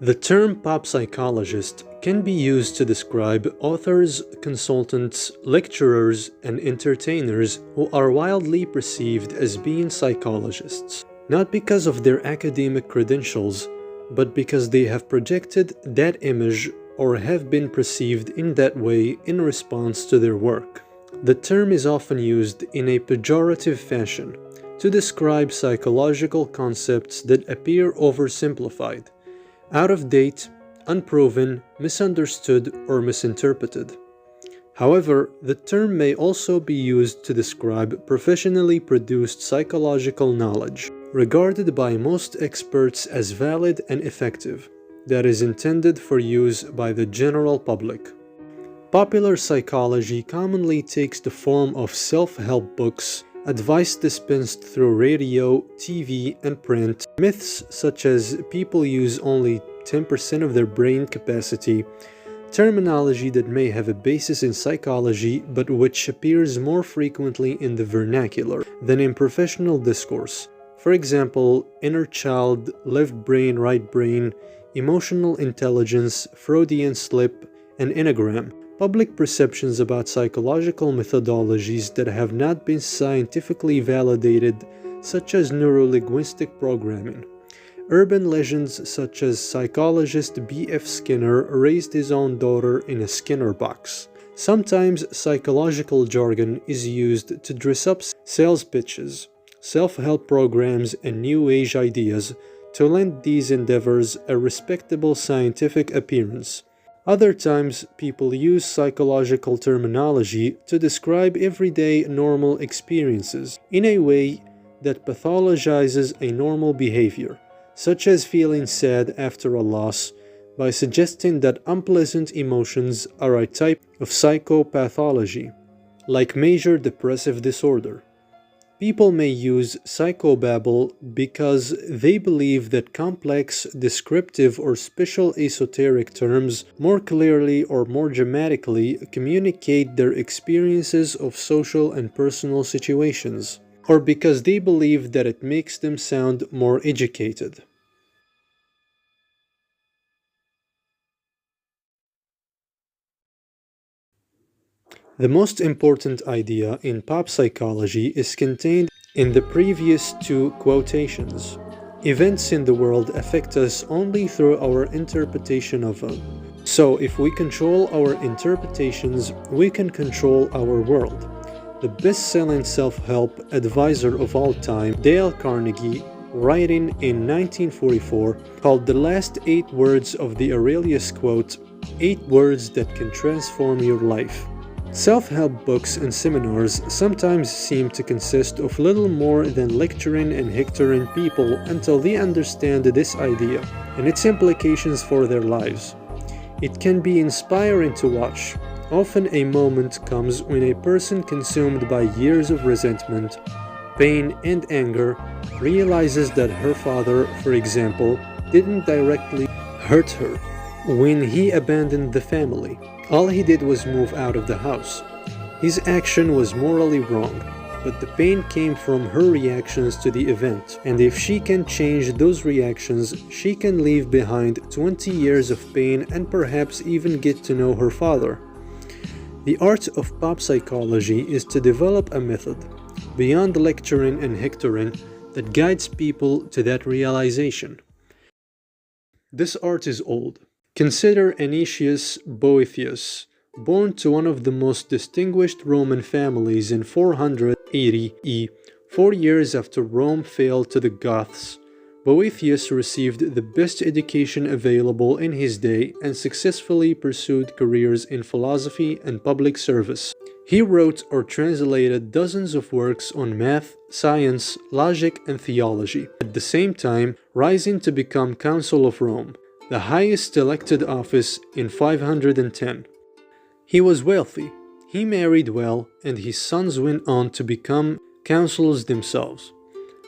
The term pop psychologist can be used to describe authors, consultants, lecturers, and entertainers who are widely perceived as being psychologists, not because of their academic credentials, but because they have projected that image or have been perceived in that way in response to their work. The term is often used in a pejorative fashion to describe psychological concepts that appear oversimplified, out of date, unproven, misunderstood, or misinterpreted. However, the term may also be used to describe professionally produced psychological knowledge, regarded by most experts as valid and effective, that is intended for use by the general public. Popular psychology commonly takes the form of self-help books, advice dispensed through radio, TV, and print, myths such as people use only 10% of their brain capacity, terminology that may have a basis in psychology but which appears more frequently in the vernacular than in professional discourse. For example, inner child, left brain, right brain, emotional intelligence, Freudian slip, and enneagram. Public perceptions about psychological methodologies that have not been scientifically validated, such as neurolinguistic programming. Urban legends such as psychologist B.F. Skinner raised his own daughter in a Skinner box. Sometimes psychological jargon is used to dress up sales pitches, self-help programs, and New Age ideas to lend these endeavors a respectable scientific appearance. Other times, people use psychological terminology to describe everyday normal experiences in a way that pathologizes a normal behavior, such as feeling sad after a loss, by suggesting that unpleasant emotions are a type of psychopathology, like major depressive disorder. People may use psychobabble because they believe that complex, descriptive, or special esoteric terms more clearly or more dramatically communicate their experiences of social and personal situations, or because they believe that it makes them sound more educated. The most important idea in pop psychology is contained in the previous two quotations. Events in the world affect us only through our interpretation of them. So, if we control our interpretations, we can control our world. The best-selling self-help advisor of all time, Dale Carnegie, writing in 1944, called the last 8 words of the Aurelius quote, 8 words that can transform your life. Self-help books and seminars sometimes seem to consist of little more than lecturing and hectoring people until they understand this idea and its implications for their lives. It can be inspiring to watch. Often a moment comes when a person consumed by years of resentment, pain, and anger realizes that her father, for example, didn't directly hurt her when he abandoned the family. All he did was move out of the house. His action was morally wrong, but the pain came from her reactions to the event, and if she can change those reactions, she can leave behind 20 years of pain and perhaps even get to know her father. The art of pop psychology is to develop a method, beyond lecturing and hectoring, that guides people to that realization. This art is old. Consider Anicius Boethius, born to one of the most distinguished Roman families in 480 E, 4 years after Rome fell to the Goths. Boethius received the best education available in his day and successfully pursued careers in philosophy and public service. He wrote or translated dozens of works on math, science, logic, and theology, at the same time rising to become Consul of Rome, the highest elected office in 510. He was wealthy, he married well, and his sons went on to become consuls themselves.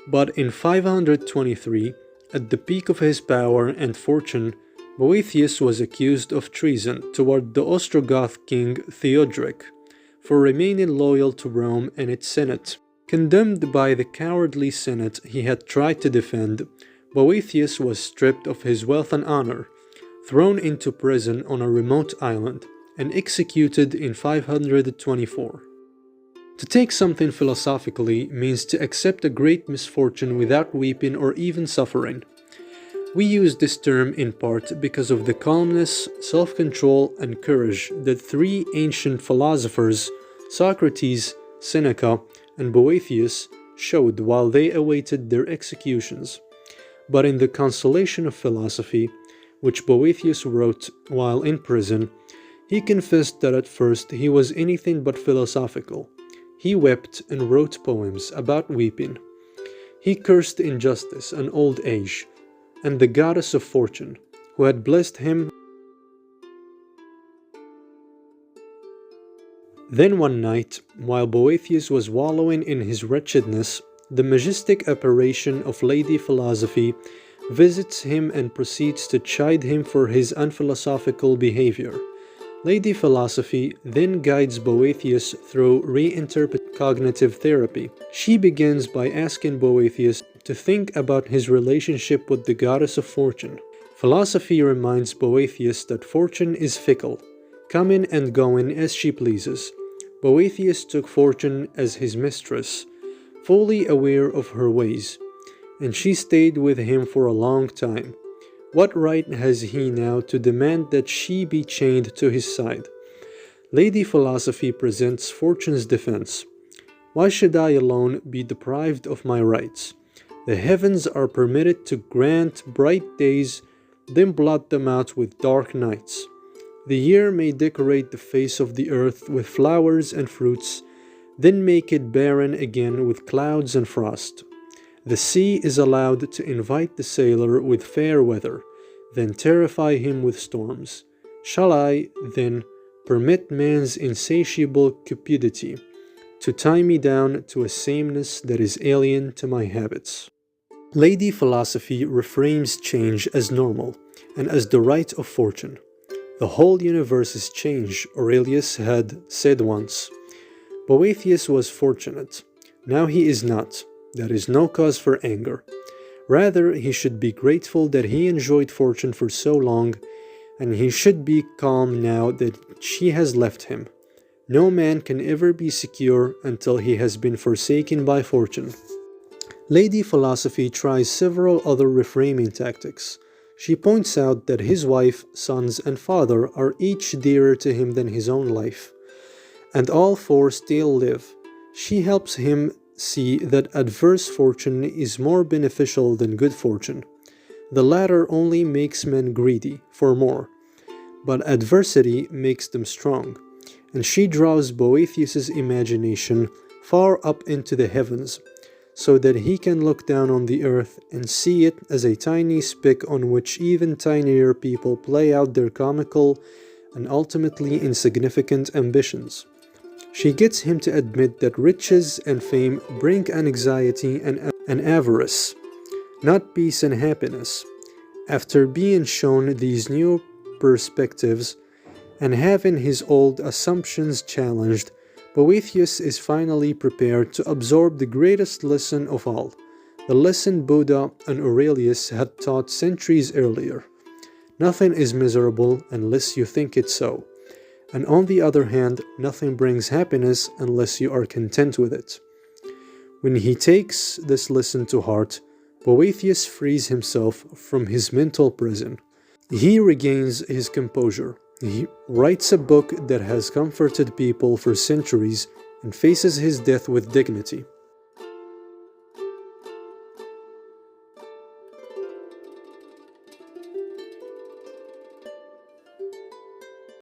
But in 523, at the peak of his power and fortune, Boethius was accused of treason toward the Ostrogoth king Theodoric for remaining loyal to Rome and its senate. Condemned by the cowardly senate he had tried to defend, Boethius was stripped of his wealth and honor, thrown into prison on a remote island, and executed in 524. To take something philosophically means to accept a great misfortune without weeping or even suffering. We use this term in part because of the calmness, self-control, and courage that three ancient philosophers, Socrates, Seneca, and Boethius, showed while they awaited their executions. But in the Consolation of Philosophy, which Boethius wrote while in prison, he confessed that at first he was anything but philosophical. He wept and wrote poems about weeping. He cursed injustice and old age, and the goddess of fortune, who had blessed him. Then one night, while Boethius was wallowing in his wretchedness, the majestic apparition of Lady Philosophy visits him and proceeds to chide him for his unphilosophical behavior. Lady Philosophy then guides Boethius through reinterpreted cognitive therapy. She begins by asking Boethius to think about his relationship with the goddess of fortune. Philosophy reminds Boethius that fortune is fickle, coming and going as she pleases. Boethius took fortune as his mistress, fully aware of her ways, and she stayed with him for a long time. What right has he now to demand that she be chained to his side? Lady Philosophy presents Fortune's defense. Why should I alone be deprived of my rights? The heavens are permitted to grant bright days, then blot them out with dark nights. The year may decorate the face of the earth with flowers and fruits, then make it barren again with clouds and frost. The sea is allowed to invite the sailor with fair weather, then terrify him with storms. Shall I, then, permit man's insatiable cupidity to tie me down to a sameness that is alien to my habits? Lady Philosophy reframes change as normal and as the right of fortune. The whole universe is change, Aurelius had said once. Boethius was fortunate. Now he is not. That is no cause for anger. Rather, he should be grateful that he enjoyed fortune for so long, and he should be calm now that she has left him. No man can ever be secure until he has been forsaken by fortune. Lady Philosophy tries several other reframing tactics. She points out that his wife, sons, and father are each dearer to him than his own life, and all four still live. She helps him see that adverse fortune is more beneficial than good fortune. The latter only makes men greedy for more, but adversity makes them strong, and she draws Boethius's imagination far up into the heavens, so that he can look down on the earth and see it as a tiny speck on which even tinier people play out their comical and ultimately insignificant ambitions. She gets him to admit that riches and fame bring anxiety and avarice, not peace and happiness. After being shown these new perspectives and having his old assumptions challenged, Boethius is finally prepared to absorb the greatest lesson of all, the lesson Buddha and Aurelius had taught centuries earlier. Nothing is miserable unless you think it so. And on the other hand, nothing brings happiness unless you are content with it. When he takes this lesson to heart, Boethius frees himself from his mental prison. He regains his composure. He writes a book that has comforted people for centuries and faces his death with dignity.